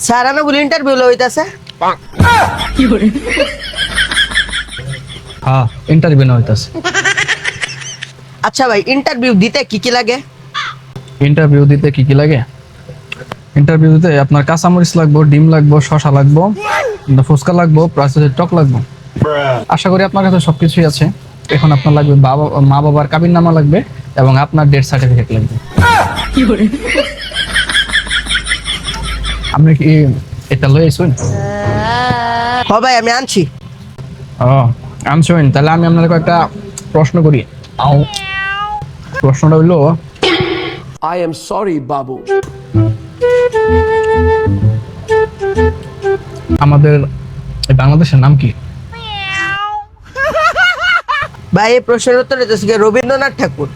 Sir আমি বলি interview লইতাছে। হ্যাঁ ইন্টারভিউ না হইতাছে। আচ্ছা ভাই ইন্টারভিউ দিতে কি কি লাগে? ইন্টারভিউ দিতে কি কি লাগে? ইন্টারভিউ দিতে আপনার কাঁচামরিচ লাগবো, ডিম লাগবো, শসা লাগবো, ফুচকা লাগবো, প্লাস টক লাগবো। আশা করি আপনার কাছে সবকিছুই আছে। এখন আপনার লাগবে মা বাবার কাবিননামা লাগবে এবং আপনার ডেথ সার্টিফিকেট লাগবে। আপনি কি এটা লই আইছেন? হ ভাই আমি আনছি। ও আনছেন, তাহলে আমি আপনাকে একটা প্রশ্ন করি। প্রশ্নটা হইলো, I am sorry, Babu. আমাদের এই বাংলাদেশের নাম কি? ভাই এই প্রশ্নের উত্তর দিতেছে রবীন্দ্রনাথ ঠাকুর।